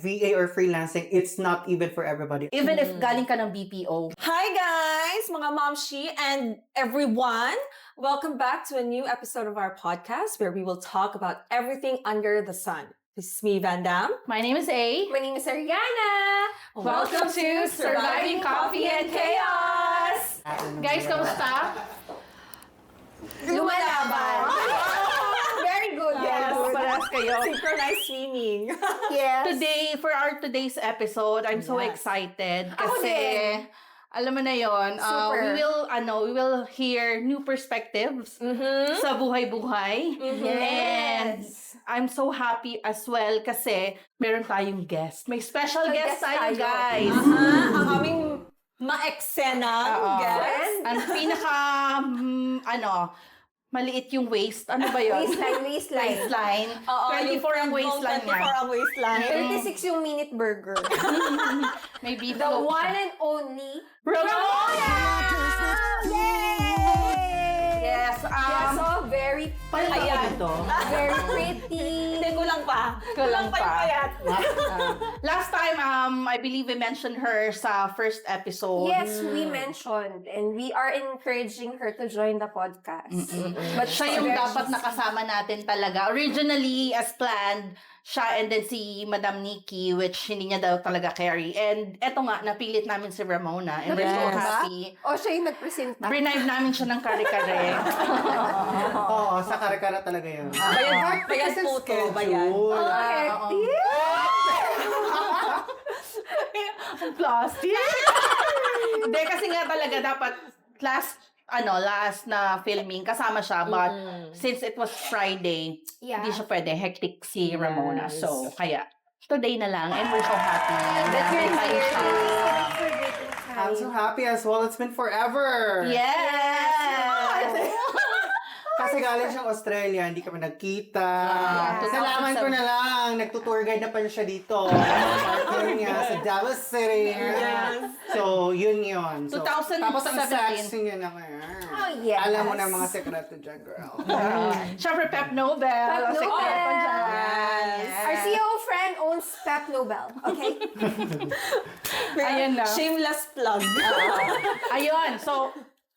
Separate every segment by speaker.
Speaker 1: VA or freelancing, it's not even for everybody.
Speaker 2: Even if galing ka ng BPO.
Speaker 3: Hi guys, mga momshi and everyone. Welcome back to a new episode of our podcast where we will talk about everything under the sun. This is me, Van Dam.
Speaker 2: My name is A.
Speaker 4: My name is Ariana.
Speaker 3: Welcome to Surviving Coffee and Chaos!
Speaker 2: Guys, kamusta?
Speaker 4: Lumalaban. Very good.
Speaker 2: Yes, parehas kayo.
Speaker 3: Synchronized swimming.
Speaker 4: Yes.
Speaker 2: Today, for our today's episode, I'm so
Speaker 3: Yes.
Speaker 2: excited
Speaker 4: Ako
Speaker 2: kasi
Speaker 4: din.
Speaker 2: alam mo na yon,
Speaker 4: Super.
Speaker 2: we will hear new perspectives sa buhay-buhay. And I'm so happy as well kasi meron tayong guest. May special
Speaker 4: May
Speaker 2: guest
Speaker 4: guest
Speaker 2: tayo,
Speaker 4: tayo.
Speaker 2: guys.
Speaker 3: Ang aming ma-eksenang
Speaker 2: Oo.
Speaker 3: guest.
Speaker 2: Ang pinaka, maliit yung waist. Ano ba yun?
Speaker 4: Waistline.
Speaker 2: Waistline.
Speaker 3: Oo,
Speaker 2: 24 ang waistline niya.
Speaker 3: 24 ang waistline.
Speaker 4: 36 yung minute burger.
Speaker 2: May beef
Speaker 4: The
Speaker 2: loaf
Speaker 4: one
Speaker 2: siya.
Speaker 4: and only
Speaker 2: Ramona! Yes.
Speaker 4: Yeah, so very
Speaker 3: Ayan.
Speaker 4: very pretty.
Speaker 3: Hindi, kulang pa.
Speaker 2: Kulang pa.
Speaker 3: yung payat.
Speaker 2: Last time, I believe we mentioned her sa first episode.
Speaker 4: Yes, we mentioned and we are encouraging her to join the podcast.
Speaker 2: But siya yung dapat nakasama natin talaga. Originally, as planned, siya and then si Madam Nikki, which hindi niya daw talaga carry. And eto nga, napilit namin si Ramona. And we're so
Speaker 3: Yes.
Speaker 2: happy.
Speaker 4: O, siya yung nagpresenta.
Speaker 2: Brinive namin siya ng kare-kare.
Speaker 1: Oo, sa kare-kare talaga yun.
Speaker 3: Bayad po to. Bayad.
Speaker 4: Oh, hectic.
Speaker 2: Ang plastic. Hindi, kasi nga talaga dapat last na filming, kasama siya. But since it was Friday,
Speaker 4: Yeah.
Speaker 2: hindi siya pwede. Hectic si Ramona.
Speaker 3: Yes.
Speaker 2: So, kaya, today na lang. And we're so happy.
Speaker 4: That
Speaker 2: na
Speaker 4: you're
Speaker 2: may time
Speaker 4: here.
Speaker 2: siya.
Speaker 4: Thanks for making time.
Speaker 1: I'm so happy as well. It's been forever.
Speaker 2: Yes!
Speaker 1: Kasi galing siyang Australia, hindi kami nagkita.
Speaker 2: Yeah.
Speaker 1: Nalaman ko na lang, nagtutour guide na pa siya dito. Partner niya sa Davao City.
Speaker 3: Yes.
Speaker 1: So, yun. So,
Speaker 2: 2017.
Speaker 1: tapos ang sexy niya naman.
Speaker 4: Oh, yes.
Speaker 1: Alam mo na mga sekreto dyan, girl.
Speaker 2: Siyempre, Pep Nobel.
Speaker 4: Pep
Speaker 2: Ang sekreto
Speaker 4: Nobel.
Speaker 2: dyan.
Speaker 3: Yes.
Speaker 4: Our CEO friend owns Pep Nobel. Okay?
Speaker 2: Ayun na.
Speaker 3: Shameless plug.
Speaker 2: Ayun. So,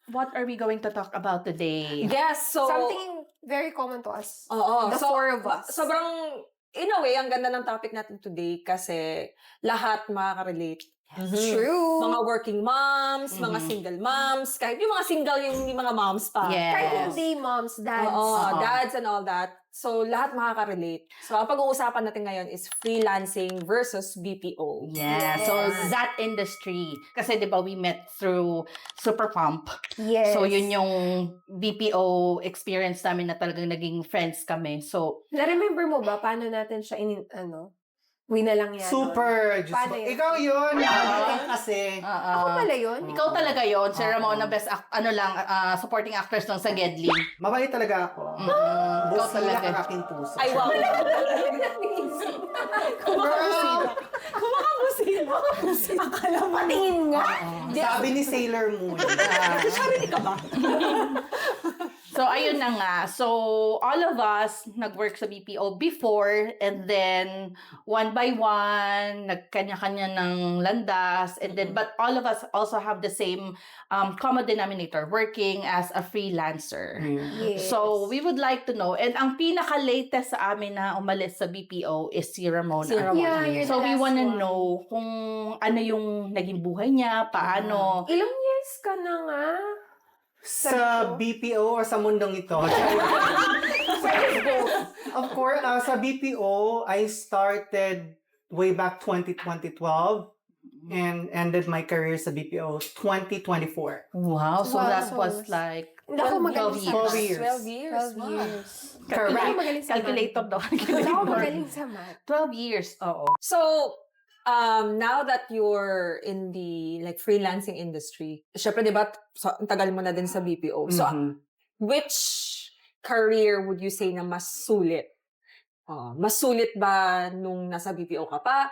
Speaker 2: what are we going to talk about today?
Speaker 3: Yes, so...
Speaker 4: Something very common to us.
Speaker 3: Oo.
Speaker 4: The four of us.
Speaker 3: Sobrang, in a way, ang ganda ng topic natin today kasi lahat makaka-relate.
Speaker 4: True.
Speaker 3: Mga working moms, mga single moms, kahit yung mga single, yung mga moms pa.
Speaker 2: Yes.
Speaker 4: Kahit hindi moms, dads.
Speaker 3: Oo, dads and all that. So, lahat makaka-relate. So, ang pag-uusapan natin ngayon is freelancing versus BPO.
Speaker 2: Yeah, so that industry, kasi di ba we met through Super Pump.
Speaker 4: Yes.
Speaker 2: So yun yung BPO experience namin na talagang naging friends kami. So,
Speaker 4: Na-remember mo ba paano natin siya winalang yan?
Speaker 1: Super. Diyos
Speaker 4: Paano
Speaker 1: ko.
Speaker 4: yun?
Speaker 1: Ikaw yun. Kasi.
Speaker 4: Ako pala yun?
Speaker 2: ikaw talaga yon, si Ramona, best supporting actress lang sa Gedli.
Speaker 1: Mabait talaga ako.
Speaker 2: Ikaw
Speaker 1: Busila
Speaker 2: talaga.
Speaker 1: ka aking puso.
Speaker 3: Ay, wow.
Speaker 1: Girl!
Speaker 3: Kumakabusila. Akala mo.
Speaker 4: Patingin nga.
Speaker 1: Sabi ni Sailor Moon.
Speaker 3: Sorry ka ba?
Speaker 2: So, ayun na nga. So, all of us nag-work sa BPO before and then one by one, nagkanya-kanya ng landas and then, but all of us also have the same common denominator, working as a freelancer.
Speaker 4: Yes.
Speaker 2: So, we would like to know, and ang pinaka-latest sa amin na umalis sa BPO is si Ramona.
Speaker 3: Si Ramona.
Speaker 4: Yeah, you're
Speaker 2: So,
Speaker 4: the
Speaker 2: we
Speaker 4: last
Speaker 2: wanna
Speaker 4: one.
Speaker 2: know kung ano yung naging buhay niya, paano.
Speaker 4: Ilang years ka na nga?
Speaker 1: Sa BPO or sa mundong ito? Of course, sa BPO, I started way back 2012 and ended my career sa BPO 2024.
Speaker 2: Wow, so
Speaker 4: Wow,
Speaker 2: that
Speaker 4: so
Speaker 2: was like
Speaker 4: Ako
Speaker 2: 12
Speaker 4: magaling sa
Speaker 1: 12
Speaker 4: math.
Speaker 1: years.
Speaker 3: 12 years.
Speaker 4: 12 years.
Speaker 1: Correct.
Speaker 4: Hindi ako magaling sa
Speaker 2: calculator daw.
Speaker 4: Wala ako magaling sa math.
Speaker 2: 12 years, oo.
Speaker 3: So, now that you're in the like freelancing industry, syempre, di ba, ang tagal mo na din sa BPO. So, which career would you say na mas sulit? Mas sulit ba nung nasa BPO ka pa?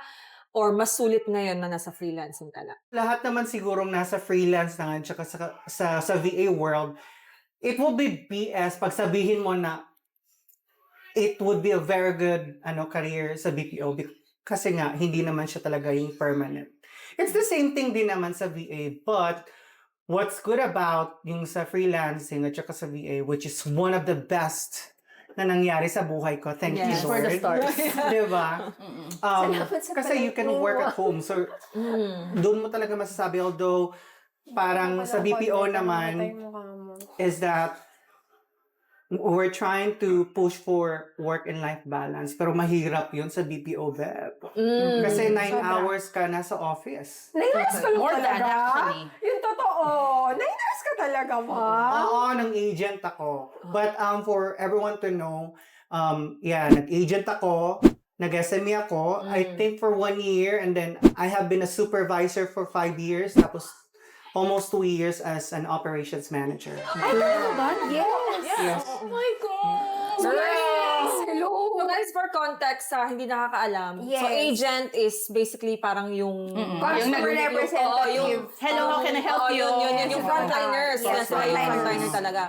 Speaker 3: Or mas sulit ngayon na nasa freelancing ka na?
Speaker 1: Lahat naman sigurong nasa freelance na nga, tsaka sa VA world, it will be BS pag sabihin mo na it would be a very good career sa BPO Kasi nga, hindi naman siya talaga yung permanent. It's the same thing din naman sa VA, but what's good about yung sa freelancing at saka sa VA, which is one of the best na nangyari sa buhay ko. Thank you,
Speaker 3: Yes.
Speaker 2: For the
Speaker 1: Lord.
Speaker 2: stars.
Speaker 1: Diba?
Speaker 2: Mm-mm.
Speaker 4: Salamat sa
Speaker 1: Kasi you can
Speaker 4: palengke
Speaker 1: work
Speaker 4: mo.
Speaker 1: at home. So,
Speaker 3: Mm.
Speaker 1: doon mo talaga masasabi, although parang sa BPO naman is that we're trying to push for work and life balance. Pero mahirap yun sa BPO, Beb.
Speaker 3: Mm.
Speaker 1: Kasi 9
Speaker 4: Sobra.
Speaker 1: hours ka nasa office.
Speaker 4: 9 hours ka lang
Speaker 2: More than
Speaker 4: talaga?
Speaker 2: actually.
Speaker 4: Yung totoo. 9 hours ka talaga ba?
Speaker 1: Oo, ng agent ako. But for everyone to know, nag-agent ako, nag-SME ako, I think for 1 year, and then I have been a supervisor for 5 years, tapos almost 2 years as an operations manager.
Speaker 2: Ay, talaga ba?
Speaker 4: Yes.
Speaker 1: Yes.
Speaker 2: Oh my God!
Speaker 3: So,
Speaker 4: Yes. Hello.
Speaker 3: So guys, for context sa hindi nakakaalam, so
Speaker 4: Yes.
Speaker 3: agent is basically parang yung
Speaker 4: Customer representative.
Speaker 2: Hello, how can I help you?
Speaker 3: Yung frontliners.
Speaker 4: Yes,
Speaker 3: Yes, yung
Speaker 4: frontliners.
Speaker 3: frontliner talaga.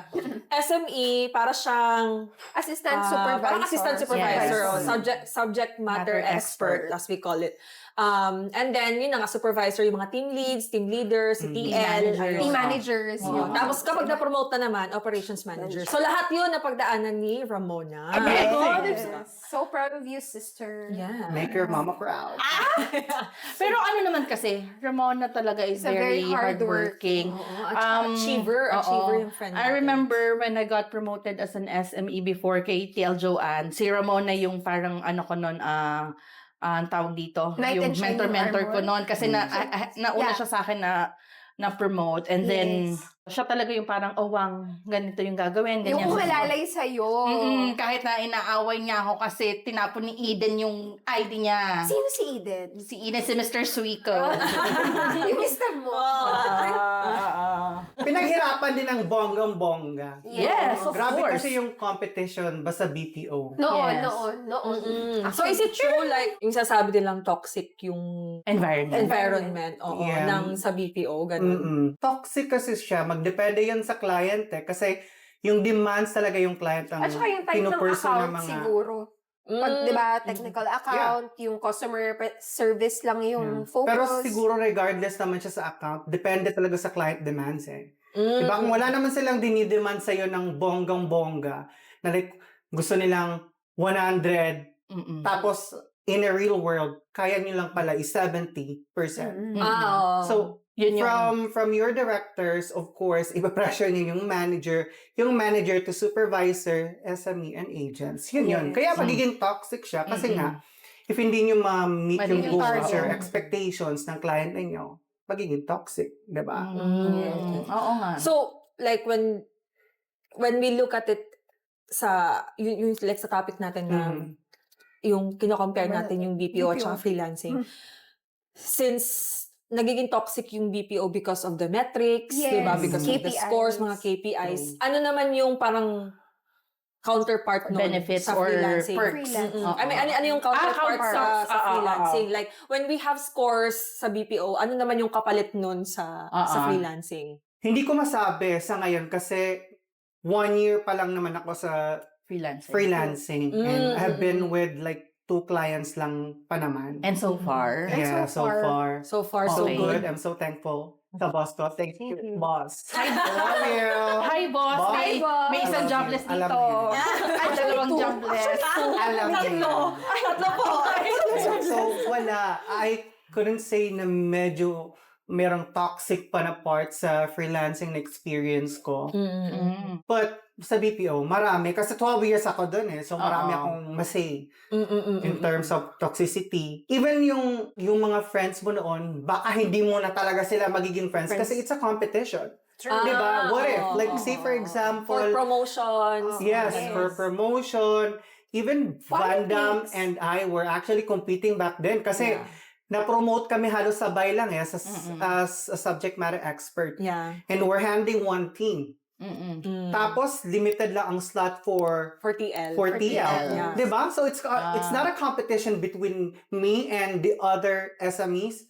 Speaker 3: SME, para siyang
Speaker 4: Assistant supervisor.
Speaker 3: parang assistant supervisor,
Speaker 2: Yes.
Speaker 3: o subject matter expert, as we call it. And then, yun na nga, supervisor, yung mga team leads, team leaders, si TL,
Speaker 2: managers.
Speaker 4: Team managers.
Speaker 3: yun. Tapos kapag na-promote na naman, operations manager. So lahat yun napagdaanan ni Ramona.
Speaker 2: Oh my God.
Speaker 4: So proud of you, sister.
Speaker 3: Yeah.
Speaker 1: Make your mama proud.
Speaker 2: Pero ano naman kasi, Ramona talaga is
Speaker 4: It's a very
Speaker 2: very hardworking.
Speaker 3: Achiever yung friend
Speaker 2: I
Speaker 3: natin.
Speaker 2: remember when I got promoted as an SME before kay TL Joanne, si Ramona yung parang ano ko nun, ang tawag dito,
Speaker 4: Knight
Speaker 2: yung
Speaker 4: in shining
Speaker 2: mentor ko
Speaker 4: armor.
Speaker 2: noon kasi nauna
Speaker 4: Yeah.
Speaker 2: siya sa akin na promote, and then
Speaker 4: Yes.
Speaker 2: siya talaga yung parang ganito yung gagawin, ganyan.
Speaker 4: Yung umalalay sa'yo.
Speaker 2: Kahit na inaaway niya ako kasi tinapon ni Eden yung ID niya.
Speaker 4: Sino si Eden?
Speaker 2: Si Eden, si Mr. Suico.
Speaker 4: Yung mister mo.
Speaker 1: Pinaghirapan din ng bonggang-bongga.
Speaker 2: Yes, of
Speaker 1: Grabe
Speaker 2: course.
Speaker 1: kasi yung competition basta BPO.
Speaker 4: Noon,
Speaker 2: Yes.
Speaker 4: noon.
Speaker 3: So is it true like yung sasabi nilang toxic yung environment
Speaker 1: Yeah.
Speaker 3: ng sa BPO ganun?
Speaker 1: Toxic kasi siya. Magdepende yan sa client Kasi yung demands talaga yung client ang
Speaker 4: At saka yung type ng
Speaker 1: pinupursue
Speaker 4: account siguro. Pag, di ba, technical account, yung customer service lang yung focus.
Speaker 1: Pero siguro regardless naman siya sa account, depende talaga sa client demands Diba? Kung wala naman silang dinidemand sa'yo ng bonggang-bongga, na like, gusto nilang 100, tapos in a real world, kaya nyo lang pala is 70%. So,
Speaker 2: Yun yung
Speaker 1: from your directors, of course, ipapressure niyo yung manager to supervisor, SME, and agents. Yun. Kaya magiging toxic siya kasi nga, if hindi niyo ma-meet yung
Speaker 2: Magiging
Speaker 1: goals
Speaker 2: target.
Speaker 1: or expectations ng client ninyo, magiging toxic, diba?
Speaker 2: Oo nga.
Speaker 3: So like when we look at it sa yung like sa topic natin na yung kino-compare natin yung BPO at saka freelancing. Since nagiging toxic yung BPO because of the metrics,
Speaker 4: Yes.
Speaker 3: diba? Because of the
Speaker 4: KPIs.
Speaker 3: scores, mga KPIs. Ano naman yung parang counterpart nun
Speaker 2: Benefits
Speaker 3: sa
Speaker 2: or
Speaker 3: freelancing?
Speaker 2: perks.
Speaker 3: I mean, ano yung counterpart
Speaker 2: counterparts.
Speaker 3: sa freelancing? Like, when we have scores sa BPO, ano naman yung kapalit nun sa freelancing?
Speaker 1: Hindi ko masabi sa ngayon kasi 1 year pa lang naman ako sa freelancing. And I've been with like 2 clients lang pa naman.
Speaker 2: And so far,
Speaker 1: Yeah, so far.
Speaker 3: So far, so
Speaker 2: Okay.
Speaker 3: good.
Speaker 1: I'm so thankful sa boss ko. Thank you, boss.
Speaker 2: Hi,
Speaker 1: Love you.
Speaker 2: Hi, boss.
Speaker 1: Boss.
Speaker 2: May,
Speaker 4: Hi, boss.
Speaker 2: may isang jobless
Speaker 1: Alam
Speaker 2: dito.
Speaker 1: mo
Speaker 2: Ay, dalawang jobless.
Speaker 1: Alam niyo.
Speaker 3: Tatlo po.
Speaker 1: So, wala. I couldn't say na medyo merong toxic pa na part sa freelancing na experience ko. But sa BPO, marami. Kasi 12 years ako dun So, marami akong masay in terms of toxicity. Even yung mga friends mo noon, baka hindi mo na talaga sila magiging friends. Kasi it's a competition. Diba? What if? Like, say for example,
Speaker 3: For promotions.
Speaker 1: yes, for promotion. Even Van Damme
Speaker 4: Politics.
Speaker 1: and I were actually competing back then. Kasi na-promote kami halos sabay lang as a subject matter expert.
Speaker 3: Yeah.
Speaker 1: And we're handling one team. Tapos, limited lang ang slot for
Speaker 3: TL.
Speaker 1: TL.
Speaker 3: Yeah.
Speaker 1: Diba? So, it's not a competition between me and the other SMEs.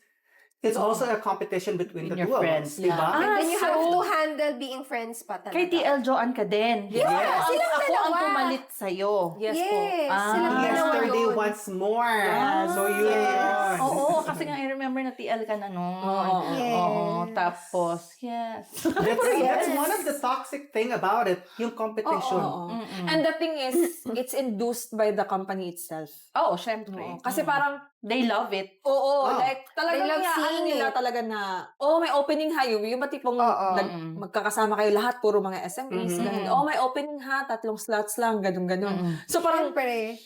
Speaker 1: it's also a competition between the
Speaker 2: Your
Speaker 1: two
Speaker 2: friends.
Speaker 1: of us, diba?
Speaker 4: And then you have
Speaker 2: so-
Speaker 4: to handle being friends pa talaga.
Speaker 2: Kay TL Joanne ka din.
Speaker 3: Yes.
Speaker 4: Silang
Speaker 2: Ako ang
Speaker 4: dalawa.
Speaker 2: pumalit sa'yo.
Speaker 3: Yes po.
Speaker 4: Yes,
Speaker 2: Ah.
Speaker 4: silang dalawa
Speaker 1: Yesterday
Speaker 4: yun.
Speaker 1: once more.
Speaker 3: Yes.
Speaker 1: So yun.
Speaker 4: Yes.
Speaker 2: Oo, kasi nga I remember na TL ka na noon.
Speaker 3: Oo.
Speaker 4: Yes.
Speaker 2: Oo, tapos, yes.
Speaker 1: That's one of the toxic thing about it, yung competition.
Speaker 3: Oo.
Speaker 2: Mm-mm.
Speaker 3: And the thing is, it's induced by the company itself.
Speaker 2: Oo, syempre.
Speaker 3: Kasi parang,
Speaker 2: They love it.
Speaker 3: oo,
Speaker 1: Oh.
Speaker 3: like, talagang
Speaker 4: They love
Speaker 3: ano
Speaker 4: seeing
Speaker 3: nila
Speaker 4: it.
Speaker 3: talaga na, may opening ha, yung ba tipong
Speaker 4: Oo.
Speaker 3: magkakasama kayo lahat, puro mga SMEs,
Speaker 1: Mhm.
Speaker 3: ganun. May opening ha, 3 slots lang, ganun. So parang,
Speaker 4: Siyempre.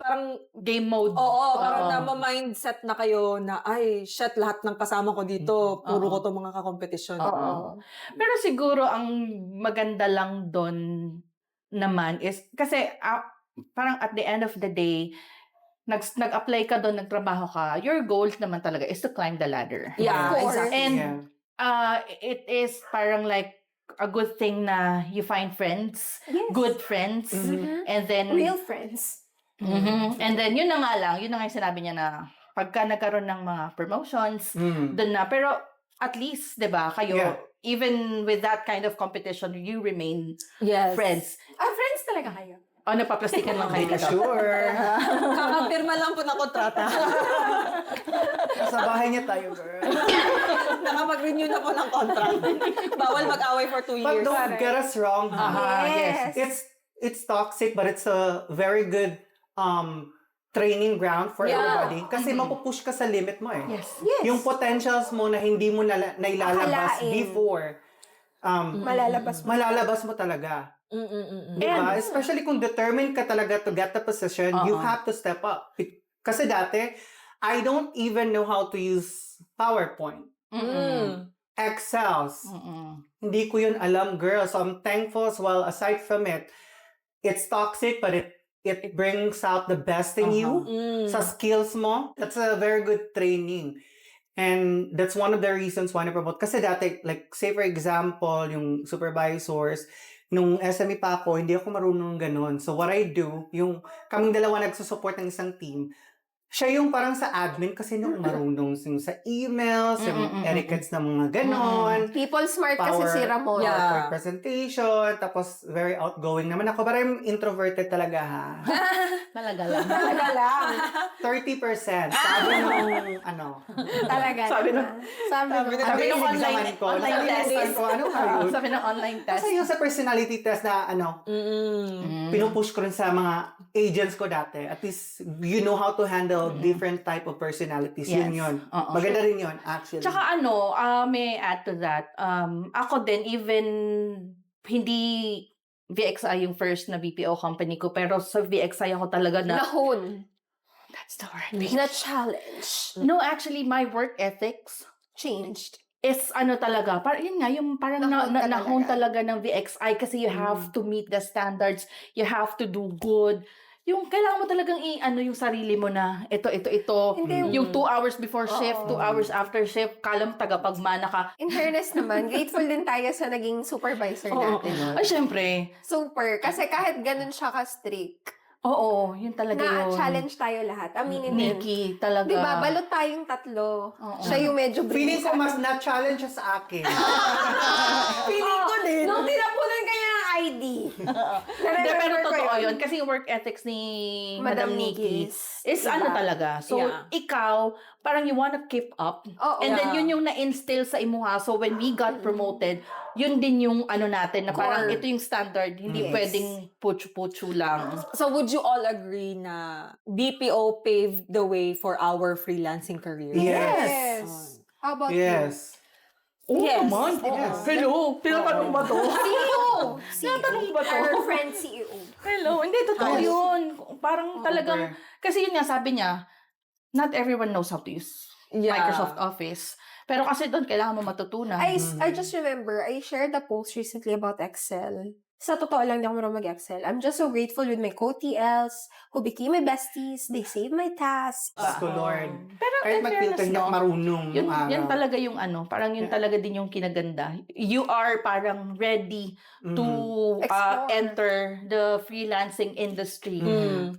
Speaker 3: parang,
Speaker 2: Game mode.
Speaker 3: parang
Speaker 2: Oo.
Speaker 3: nama-mindset na kayo na, ay, shit, lahat ng kasama ko dito, puro
Speaker 2: Oo.
Speaker 3: ko to mga kakompetisyon.
Speaker 2: Oo. Pero siguro ang maganda lang doon naman is kasi parang at the end of the day nag-apply ka doon, nagtrabaho ka, your goal naman talaga is to climb the ladder.
Speaker 3: Yeah,
Speaker 4: Of course.
Speaker 3: exactly.
Speaker 2: And
Speaker 1: Yeah.
Speaker 2: it is parang like a good thing na you find friends,
Speaker 4: Yes.
Speaker 2: good friends,
Speaker 1: Mhm.
Speaker 2: and then
Speaker 4: Real friends.
Speaker 2: Mhm. And then yun na nga lang, yun na nga yung sinabi niya na pagka nagkaroon ng mga promotions,
Speaker 1: Mm.
Speaker 2: doon na. Pero at least, 'di ba, kayo
Speaker 1: Yeah.
Speaker 2: even with that kind of competition, you remain
Speaker 3: Yes.
Speaker 2: friends.
Speaker 4: Friends talaga kayo.
Speaker 2: O napaplastikan lang kayo
Speaker 1: Hindi ka
Speaker 2: dito.
Speaker 1: sure.
Speaker 3: Kakapirma lang po ng kontrata.
Speaker 1: Sa bahay niya tayo, girl.
Speaker 3: Nakapag-renew na po ng contract. Bawal mag-away for 2
Speaker 1: But
Speaker 3: years.
Speaker 1: don't get us wrong.
Speaker 2: Yes.
Speaker 1: It's toxic, but it's a very good training ground for
Speaker 3: Yeah.
Speaker 1: everybody. Kasi mapupush ka sa limit mo eh.
Speaker 2: Yes.
Speaker 4: Yes.
Speaker 1: Yung potentials mo na hindi mo nailalabas
Speaker 4: Akalain.
Speaker 1: before, malalabas mo talaga. Diba? Especially kung determined ka talaga to get the position, you have to step up. Kasi dati, I don't even know how to use PowerPoint. Excels. Hindi ko yun alam, girl. So I'm thankful as well. Aside from it, it's toxic, but it brings out the best in you. Sa skills mo, that's a very good training. And that's one of the reasons why na-promote. Kasi dati, like, say for example, yung supervisors, nung SME pa ako, hindi ako marunong ganun. So what I do, yung kaming dalawa nagsusupport ng isang team, siya yung parang sa admin kasi nung marunong yung sa emails, yung etiquettes na mga ganon.
Speaker 4: People smart kasi si Ramon.
Speaker 3: Yeah.
Speaker 1: PowerPoint presentation, tapos very outgoing naman ako. But I'm introverted talaga ha.
Speaker 2: Talaga lang.
Speaker 4: Talaga lang.
Speaker 1: 30%. Sabi nung,
Speaker 4: Talaga
Speaker 2: Sabi
Speaker 4: naman. Sabi
Speaker 2: sabi
Speaker 4: naman.
Speaker 1: Sabi
Speaker 2: nung
Speaker 1: nung
Speaker 2: online-
Speaker 1: examan ko,
Speaker 2: online
Speaker 1: nakalimutan
Speaker 2: test.
Speaker 1: ko, ano nga yun?
Speaker 2: Sabi ng online test.
Speaker 1: Kasi yung sa personality test na pinupush ko rin sa mga agents ko dati. At least, you know how to handle different type of personalities.
Speaker 2: Yes.
Speaker 1: Yun.
Speaker 2: Oo.
Speaker 1: Maganda rin yun, actually.
Speaker 2: Tsaka may add to that. Ako din, even hindi VXI yung first na BPO company ko, pero sa VXI ako talaga na,
Speaker 4: Nahon.
Speaker 2: that's the word.
Speaker 4: Na-challenge.
Speaker 2: No, actually, my work ethics
Speaker 4: Changed.
Speaker 2: is talaga, yun nga, yung parang
Speaker 4: Nahon ka
Speaker 2: nahon
Speaker 4: talaga.
Speaker 2: talaga ng VXI kasi you have to meet the standards, you have to do good. Yung kailangan mo talagang yung sarili mo na ito.
Speaker 4: Hindi.
Speaker 2: Yung 2 hours before shift, 2 hours after shift, kalam tagapagmana ka.
Speaker 4: In fairness naman, grateful din tayo sa naging supervisor
Speaker 2: Oo.
Speaker 4: natin.
Speaker 2: Ay, syempre.
Speaker 4: Super. Kasi kahit ganun siya ka-strict,
Speaker 2: Oo, yun talaga yun.
Speaker 4: na-challenge tayo lahat. Aminin din.
Speaker 2: Nikki, talaga.
Speaker 4: Diba, balot tayong tatlo.
Speaker 2: Oo.
Speaker 4: Siya yung medyo
Speaker 1: Feeling ko
Speaker 4: brings.
Speaker 1: mas na-challenge siya sa akin.
Speaker 4: Feeling ko din. Nung tinapunan kanya ng ID.
Speaker 2: Hindi, pero totoo yun. Kasi yung work ethics ni Madam Nikki is
Speaker 4: Iba.
Speaker 2: talaga. So,
Speaker 3: Yeah.
Speaker 2: ikaw, parang you wanna keep up.
Speaker 4: Oo.
Speaker 2: And then,
Speaker 3: Yeah.
Speaker 2: yun yung na-instill sa imuha. So, when we got promoted, yun din yung natin, na parang
Speaker 4: Core.
Speaker 2: ito yung standard. Hindi
Speaker 4: Yes.
Speaker 2: pwedeng putsu-putsu lang.
Speaker 3: So would you all agree na BPO paved the way for our freelancing career?
Speaker 1: Yes.
Speaker 4: Yes. How about you?
Speaker 1: Yes.
Speaker 2: Oo
Speaker 3: Yes.
Speaker 2: naman.
Speaker 1: Yes.
Speaker 2: Hello. Tinatanong ba to?
Speaker 4: CEO.
Speaker 2: Tinatanong ba to?
Speaker 4: Our friend CEO.
Speaker 2: Hello. Hindi, totoo
Speaker 1: Yes.
Speaker 2: yun. Parang talagang,
Speaker 1: Okay.
Speaker 2: kasi yun nga, sabi niya, not everyone knows how to use
Speaker 3: Yeah.
Speaker 2: Microsoft Office. Pero kasi doon, kailangan mo matutunan.
Speaker 4: I just remember, I shared a post recently about Excel. Sa totoo lang, di ako marunong mag-Excel. I'm just so grateful with my co-TLs who became my besties. They saved my tasks.
Speaker 1: Diyos ko, Lord.
Speaker 2: Pero
Speaker 1: Kahit
Speaker 2: in
Speaker 1: mag-filter,
Speaker 2: fairness,
Speaker 1: hindi ako
Speaker 2: no,
Speaker 1: marunong
Speaker 2: yun,
Speaker 1: nung
Speaker 2: yun
Speaker 1: araw.
Speaker 2: talaga yung parang yun
Speaker 1: Yeah.
Speaker 2: talaga din yung kinaganda. You are parang ready to
Speaker 4: Explore.
Speaker 2: enter the freelancing industry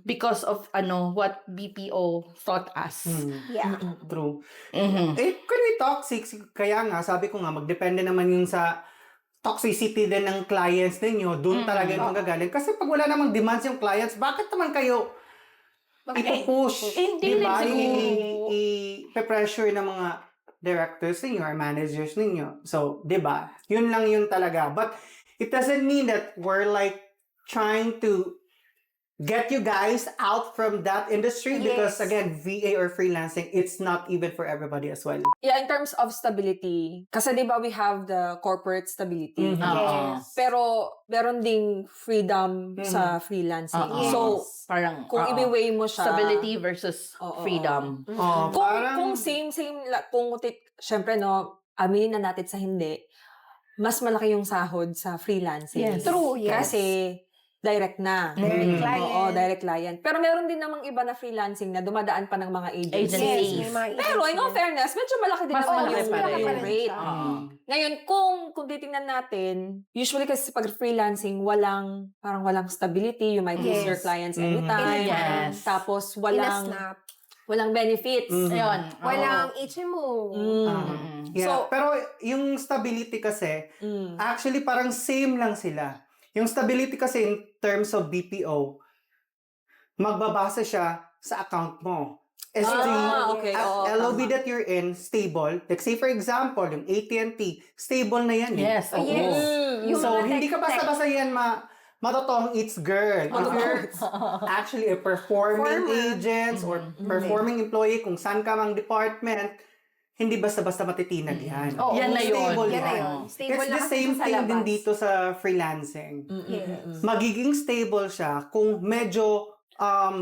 Speaker 2: because of what BPO taught us.
Speaker 4: Yeah.
Speaker 1: True.
Speaker 2: Mhm.
Speaker 1: Could be toxic. Kaya nga, sabi ko nga, magdepende naman yun sa toxicity din ng clients ninyo. Doon talaga yung gagaling. Kasi pag wala namang demands yung clients, bakit naman kayo ipupush?
Speaker 2: hindi
Speaker 1: Diba?
Speaker 2: rin siguro.
Speaker 1: I-pressure ng mga directors ninyo or managers ninyo. So, diba? Yun lang yun talaga. But it doesn't mean that we're like trying to get you guys out from that industry because
Speaker 4: Yes.
Speaker 1: again, VA or freelancing, it's not even for everybody as well.
Speaker 3: Yeah, in terms of stability, kasi di ba we have the corporate stability.
Speaker 1: Mhm.
Speaker 4: Yes.
Speaker 3: Pero meron ding freedom
Speaker 1: Mhm.
Speaker 3: sa freelancing.
Speaker 2: Yes.
Speaker 3: So,
Speaker 2: Parang
Speaker 3: kung i-weigh mo siya,
Speaker 2: stability versus
Speaker 3: Oo.
Speaker 2: freedom.
Speaker 1: Oh,
Speaker 3: kung same, syempre no, aminin na natin sa hindi, mas malaki yung sahod sa freelancing.
Speaker 2: Yes.
Speaker 4: True, yes.
Speaker 3: Kasi direct na.
Speaker 4: Direct
Speaker 1: Mm.
Speaker 4: client.
Speaker 3: Oo, direct client. Pero meron din namang iba na freelancing na dumadaan pa ng mga agencies.
Speaker 2: Agencies.
Speaker 4: Yes, may mga
Speaker 3: Pero in all
Speaker 4: agencies.
Speaker 3: fairness, medyo malaki din
Speaker 2: Mas
Speaker 3: naman
Speaker 2: malaki
Speaker 3: yung,
Speaker 2: pa rin.
Speaker 3: yung rate.
Speaker 4: siya.
Speaker 3: Ngayon, kung titingnan natin, usually kasi pag freelancing, walang stability. You might lose
Speaker 4: Yes.
Speaker 3: your clients
Speaker 1: Mhm.
Speaker 3: anytime.
Speaker 2: Yes.
Speaker 3: Tapos
Speaker 4: In a snap.
Speaker 3: walang benefits.
Speaker 1: Mhm.
Speaker 2: Ayun.
Speaker 4: Walang HMO.
Speaker 3: Mm.
Speaker 1: Yeah,
Speaker 3: So-
Speaker 1: pero yung stability kasi, actually parang same lang sila. Yung stability kasi in terms of BPO, magbabasa siya sa account mo. As
Speaker 3: okay.
Speaker 1: LOB that you're in, stable. Like say for example, yung AT&T, stable na yan.
Speaker 2: Yes.
Speaker 1: Eh.
Speaker 2: oo.
Speaker 4: Yes. Yung
Speaker 1: So,
Speaker 4: mga
Speaker 1: hindi ka basta-basta yan matotoong it's girl. If you're actually a performing
Speaker 4: Performer.
Speaker 1: agent or performing employee, kung saan ka mang department, hindi basta-basta matitinag yan.
Speaker 4: Oo,
Speaker 2: Yan na yun.
Speaker 1: Stable
Speaker 4: Yan na
Speaker 1: yan.
Speaker 4: yun. Stable
Speaker 1: It's
Speaker 4: na
Speaker 1: the
Speaker 4: kasi
Speaker 1: same
Speaker 4: siya sa
Speaker 1: thing din
Speaker 4: labas.
Speaker 1: dito sa freelancing.
Speaker 4: Yes.
Speaker 1: Magiging stable siya kung medyo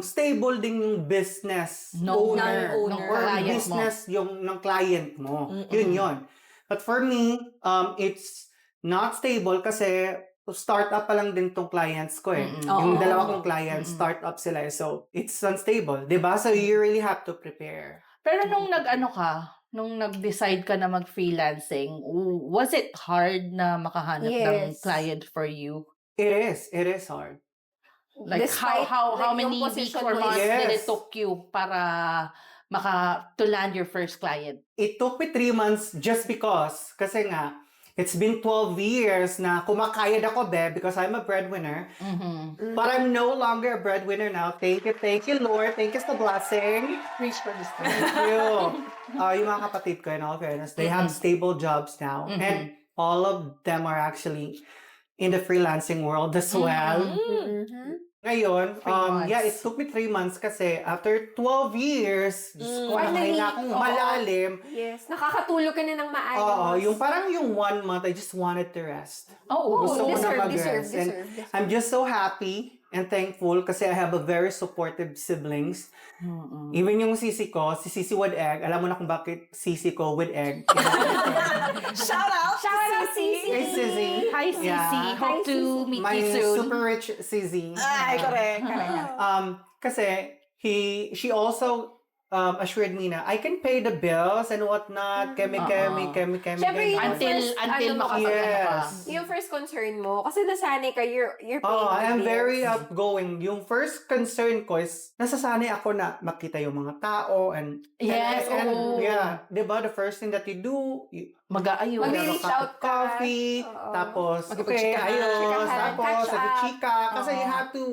Speaker 1: stable din yung business
Speaker 2: No,
Speaker 1: owner
Speaker 3: ng
Speaker 1: or
Speaker 2: client mo.
Speaker 1: business yung ng client mo. Yun. But for me, it's not stable kasi startup pa lang din tong clients ko eh. Yung
Speaker 3: Oo.
Speaker 1: dalawa kong clients, startup sila eh. So, it's unstable. Diba? So, you really have to prepare.
Speaker 2: Pero nung nung nag-decide ka na mag-freelancing, was it hard na makahanap ng
Speaker 4: Yes.
Speaker 2: client for you?
Speaker 1: It is hard.
Speaker 2: Like
Speaker 4: Despite,
Speaker 2: how
Speaker 4: like,
Speaker 2: many
Speaker 4: yung
Speaker 2: weeks
Speaker 4: position
Speaker 2: or
Speaker 4: mo
Speaker 2: months
Speaker 1: is-
Speaker 2: did it
Speaker 1: Yes.
Speaker 2: took you para to land your first client?
Speaker 1: It took me 3 months just because. Kasi nga, it's been 12 years na kumakayad ako, because I'm a breadwinner.
Speaker 2: Mhm.
Speaker 1: But I'm no longer a breadwinner now. Thank you, Lord. Thank you sa blessing.
Speaker 2: Preach for this
Speaker 1: Thank you. Yung mga kapatid ko, in all fairness, they have stable jobs now. And all of them are actually in the freelancing world as well.
Speaker 4: Mhm.
Speaker 1: Ngayon,
Speaker 2: 3 months.
Speaker 1: yeah, it took me 3 months kasi after 12 years, Diyos ko,
Speaker 4: Finally,
Speaker 1: nakahinga akong
Speaker 4: oo.
Speaker 1: malalim.
Speaker 4: Yes. Nakakatulog ka na ng maayos.
Speaker 1: Oo, yung parang yung 1 month, I just wanted to rest.
Speaker 2: Oh,
Speaker 1: Gusto ko na
Speaker 4: deserve.
Speaker 1: mag-rest. And I'm just so happy and thankful kasi I have a very supportive siblings. Even yung sisi ko, si Sisi with egg, alam mo na kung bakit sisi ko with egg.
Speaker 3: Shout out!
Speaker 4: Shout out, Sisi!
Speaker 1: Hey, Sisi.
Speaker 2: Hi, Cici.
Speaker 1: Yeah.
Speaker 2: Hope
Speaker 4: Hi,
Speaker 2: to
Speaker 4: Sisi.
Speaker 2: meet
Speaker 1: My
Speaker 2: you soon.
Speaker 1: super rich Sisi.
Speaker 3: Ay, correct.
Speaker 1: Kasi she also assured me na I can pay the bills and whatnot, kemi.
Speaker 4: Syempre,
Speaker 1: ganyan.
Speaker 4: yung
Speaker 2: Until
Speaker 4: first, ano mo
Speaker 2: makapag-
Speaker 4: kasi,
Speaker 1: Yes.
Speaker 4: yung first concern mo, kasi nasanay ka, you're paying
Speaker 1: Oh,
Speaker 4: the
Speaker 1: I'm
Speaker 4: bills.
Speaker 1: very outgoing. Yung first concern ko is, nasasanay ako na makita yung mga tao and
Speaker 2: Yes, oo.
Speaker 1: yeah, 'di ba? The first thing that you do, you
Speaker 2: Mag-aayos.
Speaker 4: Mag-
Speaker 1: have a
Speaker 4: reach
Speaker 1: cup
Speaker 4: out
Speaker 1: of
Speaker 4: ka.
Speaker 1: coffee,
Speaker 4: Oo.
Speaker 1: tapos okay,
Speaker 3: Makipagchikahan.
Speaker 1: ayos,
Speaker 4: Chikahan,
Speaker 1: tapos
Speaker 4: catch up.
Speaker 1: nag-chika kasi you have to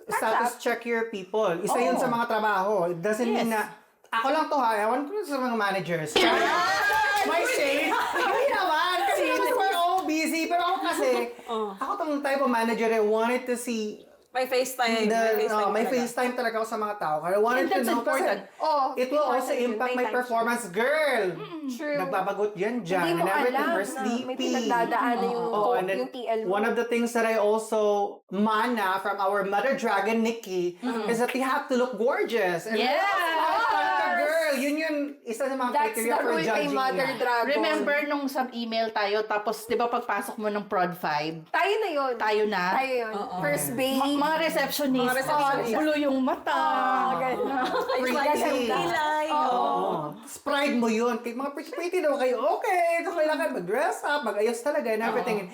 Speaker 1: status check your people. Isa yun sa mga trabaho. It doesn't mean
Speaker 2: Yes.
Speaker 1: na ako lang to ha, ewan ko sa mga managers. My shade. Hindi naman. Kasi we're all busy. Pero ako kasi, ako tong type of manager I wanted to see
Speaker 3: May FaceTime.
Speaker 1: may
Speaker 3: talaga.
Speaker 1: FaceTime talaga ako sa mga tao. I wanted
Speaker 2: And
Speaker 1: to
Speaker 2: that's
Speaker 1: know
Speaker 2: important.
Speaker 1: kasi
Speaker 4: Oh,
Speaker 1: it will also
Speaker 4: important yun.
Speaker 1: impact
Speaker 4: May
Speaker 1: my
Speaker 4: time
Speaker 1: performance. Girl!
Speaker 4: True.
Speaker 1: Nagbabagot yan dyan.
Speaker 4: Hindi mo
Speaker 1: And everything.
Speaker 4: alam
Speaker 1: We're
Speaker 4: na may
Speaker 1: sleepy.
Speaker 4: pinagdadaanan yung,
Speaker 1: Oo, and then
Speaker 4: yung TL mo.
Speaker 1: one of the things that I also mana from our mother dragon, Nikki, is that you have to look gorgeous. And
Speaker 2: Yes!
Speaker 1: Girl, yun isa sa mga
Speaker 4: That's
Speaker 1: criteria
Speaker 4: the
Speaker 1: for
Speaker 4: rule kay
Speaker 1: judging
Speaker 4: Mother
Speaker 1: yan.
Speaker 4: Dragon.
Speaker 2: Remember nung sa email tayo, tapos di ba pagpasok mo ng Prod 5,
Speaker 4: Tayo na yun.
Speaker 2: tayo na?
Speaker 4: Tayo yun.
Speaker 3: Oo.
Speaker 4: First base.
Speaker 2: Mga receptionist.
Speaker 3: Mga receptionist.
Speaker 2: Blue yung mata.
Speaker 4: ganun.
Speaker 3: Pretty. Kilay.
Speaker 1: Oo. Tapos pride mo yun. Kaya mga pretty daw kayo, okay, ito kailangan mag-dress up, mag-ayos talaga and everything.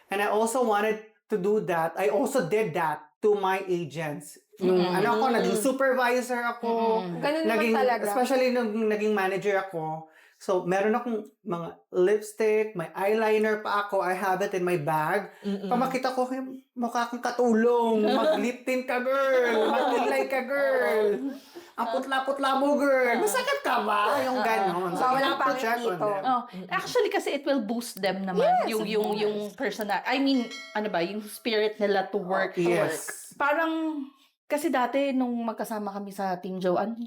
Speaker 1: And I also wanted to do that. I also did that to my agents. Yung ano ako, naging supervisor ako.
Speaker 4: Ganun naman
Speaker 1: Naging,
Speaker 4: talaga.
Speaker 1: especially nung naging manager ako. So, meron akong mga lipstick, may eyeliner pa ako. I have it in my bag. Pag makita ko, mukha kang katulong. Mag-lip tint ka, girl. Mag-kilay ka, girl. Ang putla-putla mo, girl. Masakit ka ba? Yung ganon. So,
Speaker 4: Walang
Speaker 1: I have to check
Speaker 4: pangit
Speaker 1: on
Speaker 4: dito.
Speaker 1: them.
Speaker 2: Oh, actually kasi it will boost them naman yung personal. I mean, ano ba, yung spirit nila to work.
Speaker 1: Yes.
Speaker 2: Parang kasi dati nung magkasama kami sa Team Joanne,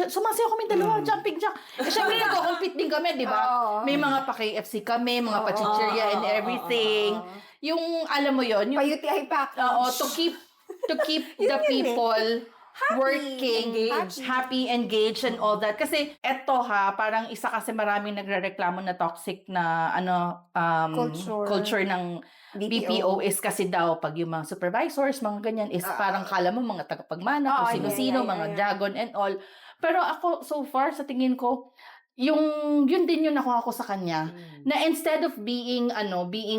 Speaker 2: sumasayaw kami dalawa, jumping jack. Eh, syempre nagko-compete din kami, di ba?
Speaker 4: Oo.
Speaker 2: May mga pa-KFC kami, mga pa-chichirya and everything. Yung alam mo yon, yung
Speaker 4: Pa-UTI package.
Speaker 2: to keep the people working,
Speaker 4: Engaged.
Speaker 2: happy, engaged, and all that. Kasi eto parang isa kasi maraming nagrereklamo na toxic na culture ng BPO is kasi daw pag yung mga supervisors, mga ganyan, is parang kala mo mga tagapagmana, kung sino-sino, mga dragon and all. Pero ako, so far, sa tingin ko, yun din yung nakuha ko sa kanya. Na instead of being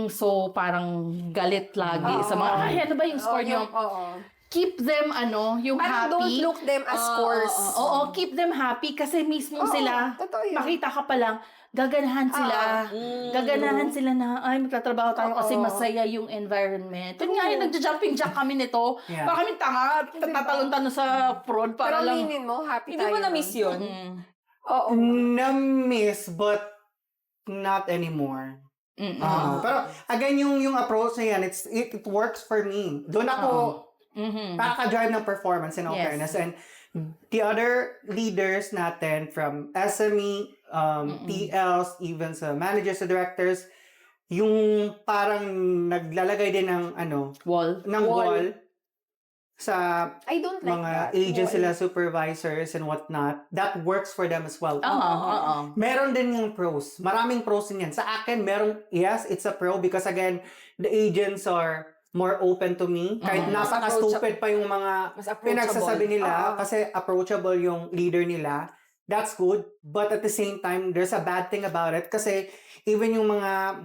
Speaker 2: so parang galit lagi sa mga, ay, ano ba yung score nyo? Keep them, yung
Speaker 4: Parang don't
Speaker 2: happy.
Speaker 4: look them as scores.
Speaker 2: Oo, keep them happy kasi mismo sila,
Speaker 4: totoo yun.
Speaker 2: makita ka pa lang, gaganahan sila. Gaganahan sila na, ay, magtatrabaho tayo kasi masaya yung environment. Yun nga yung nagja-jumping jack kami nito.
Speaker 1: Yeah.
Speaker 2: Baka kami tanga, tatalon-talon sa prod para
Speaker 4: Pero
Speaker 2: lang.
Speaker 4: aminin mo, happy
Speaker 3: Hindi
Speaker 4: tayo.
Speaker 3: mo na-miss yun?
Speaker 4: Oo.
Speaker 1: Na-miss, but not anymore. Pero again, yung approach na yan, it works for me. Doon ako nakaka-drive ng performance in all
Speaker 2: Yes.
Speaker 1: fairness. And the other leaders natin from SME, TLs, even sa managers, sa directors, yung parang naglalagay din ng wall sa
Speaker 4: I don't like
Speaker 1: mga
Speaker 4: that.
Speaker 1: agents
Speaker 4: Wall.
Speaker 1: sila, supervisors and whatnot. That works for them as well.
Speaker 2: Oo.
Speaker 1: Meron din yung pros. Maraming pros din yan. Sa akin, yes, it's a pro because again, the agents are more open to me. Kahit napaka-stupid pa yung mga
Speaker 3: Mas approachable.
Speaker 1: pinagsasabi nila kasi approachable yung leader nila. That's good. But at the same time, there's a bad thing about it kasi even yung mga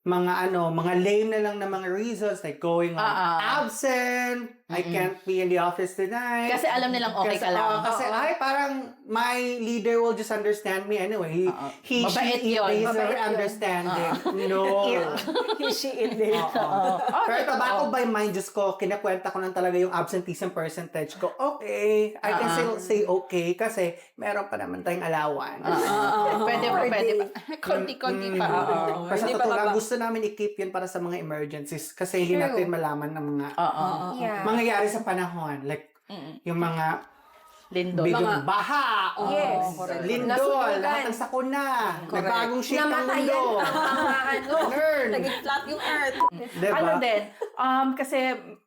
Speaker 1: lame na lang na mga reasons like going on absent, I can't be in the office tonight.
Speaker 2: Kasi alam nilang okay ka lang.
Speaker 1: Kasi parang my leader will just understand me anyway.
Speaker 2: Mabait yun.
Speaker 1: He's
Speaker 2: Mabait
Speaker 1: very
Speaker 2: yun.
Speaker 1: understanding. No.
Speaker 3: He, she, it, they.
Speaker 1: Pero ito, back of my mind, Diyos ko, kinakwenta ko lang talaga yung absenteeism percentage ko. Okay, I can still say okay kasi meron pa naman tayong alawan.
Speaker 2: Pwede pa. Konti-konti pa.
Speaker 1: Kasi
Speaker 3: Hindi
Speaker 1: totoo
Speaker 3: pa
Speaker 1: lang, gusto namin i-keep yun para sa mga emergencies kasi hindi
Speaker 4: True.
Speaker 1: natin malaman ng mga
Speaker 4: Yeah.
Speaker 1: mangyayari sa panahon. Like, yung mga
Speaker 2: Lindol.
Speaker 1: bigong baha.
Speaker 4: Yes.
Speaker 1: Lindol.
Speaker 4: Nasutugan.
Speaker 1: Lahat ng sakuna. Nagbagong shit ang
Speaker 4: Namatayan
Speaker 1: mundo.
Speaker 4: ang mga
Speaker 1: Learn.
Speaker 3: Naging flat yung earth.
Speaker 1: Diba?
Speaker 2: Ano din, kasi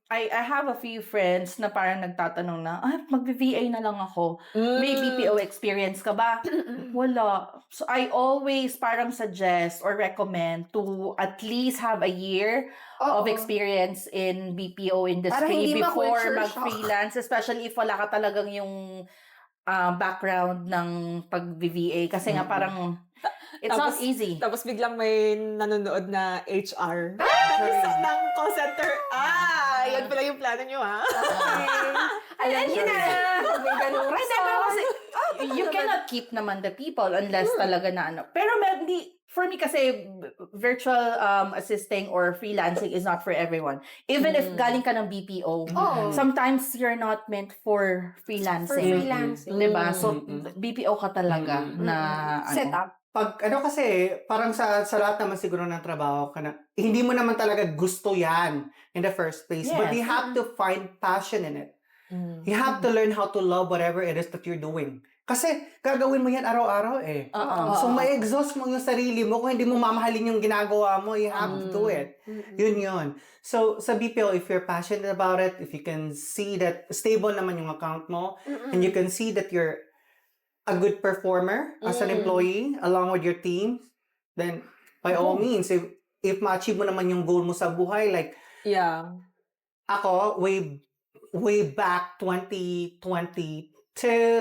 Speaker 2: I have a few friends na parang nagtatanong na, mag-VA na lang ako. May BPO experience ka ba? Wala. So I always parang suggest or recommend to at least have a year of experience in BPO
Speaker 4: Para
Speaker 2: industry
Speaker 4: hindi
Speaker 2: before
Speaker 4: ma-culture shock.
Speaker 2: mag-freelance, especially if wala ka talagang yung background ng pag-VA. Kasi nga parang, it's not
Speaker 3: Tapos-
Speaker 2: easy.
Speaker 3: Tapos biglang may nanonood na HR. Ng call center. Yan pala yung plano nyo, ha?
Speaker 4: Alam niyo na. May ganung
Speaker 2: Kasi you cannot keep naman the people unless talaga na Pero for me kasi virtual assisting or freelancing is not for everyone. Even if galing ka ng BPO, sometimes you're not meant for freelancing.
Speaker 4: freelancing.
Speaker 2: Diba? So, BPO ka talaga na
Speaker 4: Set up.
Speaker 1: Pag kasi, parang sa lahat naman siguro ng trabaho ka na, hindi mo naman talaga gusto yan in the first place. But you have to find passion in it. You have to learn how to love whatever it is that you're doing. Kasi gagawin mo yan araw-araw eh. So may exhaust mo yung sarili mo kung hindi mo mamahalin yung ginagawa mo, you have to do it. Yun. So sa BPO, if you're passionate about it, if you can see that stable naman yung account mo, and you can see that you're a good performer as an employee along with your team, then by all means, if ma-achieve mo naman yung goal mo sa buhay, like
Speaker 3: Yeah.
Speaker 1: ako, way back 2022,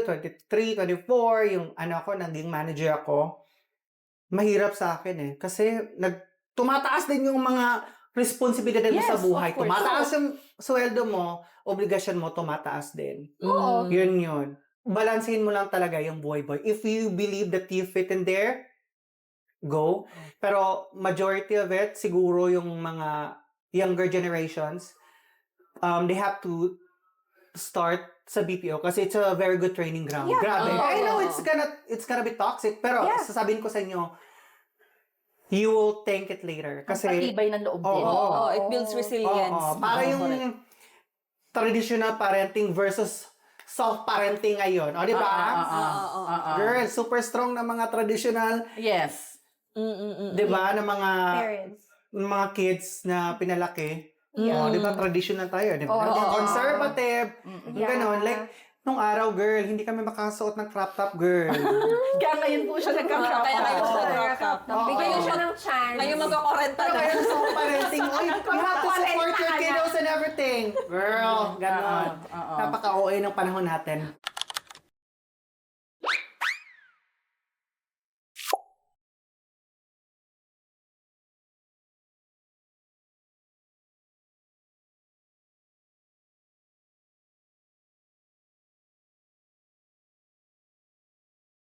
Speaker 1: 23, 24, yung ko, naging manager ako, mahirap sa akin eh. Kasi tumataas din yung mga responsibilidad mo
Speaker 2: Yes,
Speaker 1: sa buhay.
Speaker 2: of course.
Speaker 1: Tumataas yung sweldo mo, obligasyon mo, tumataas din.
Speaker 4: Oo.
Speaker 1: Yun. Balansehin mo lang talaga yung buhay-buhay. If you believe that you fit in there, go. Pero majority of it, siguro yung mga younger generations, they have to start sa BPO kasi it's a very good training ground.
Speaker 4: Yeah.
Speaker 1: Grabe.
Speaker 3: Oo.
Speaker 1: I know it's gonna be toxic, pero
Speaker 4: Yeah.
Speaker 1: sasabihin ko sa inyo, you will thank it later.
Speaker 2: Kasi,
Speaker 1: Kasi,
Speaker 2: patibay ng loob din.
Speaker 3: Oo, it builds resilience.
Speaker 1: para
Speaker 3: Oo,
Speaker 1: yung
Speaker 3: correct.
Speaker 1: traditional parenting versus self-parenting ngayon. O, di ba? Girl, super strong na mga traditional,
Speaker 2: Yes.
Speaker 1: di ba, na
Speaker 4: Parents.
Speaker 1: mga kids na pinalaki.
Speaker 4: Yeah.
Speaker 1: Oh, di ba, traditional tayo, di ba?
Speaker 4: Oo.
Speaker 1: Conservative.
Speaker 4: Yeah.
Speaker 1: Ganon. Like, nung araw, girl, hindi kami makasuot ng crop top, girl.
Speaker 2: Kaya ngayon po siya nagka-crop
Speaker 3: Kaya ngayon
Speaker 2: up.
Speaker 3: siya nagka-crop top.
Speaker 4: Bigyan
Speaker 1: Oo.
Speaker 4: siya ng chance.
Speaker 3: Ngayon magkakorenta
Speaker 1: Pero
Speaker 3: na.
Speaker 1: kaya sa parenting, oy, you have to support your kiddos and everything. Girl, ganon. Napaka-OA ng panahon natin.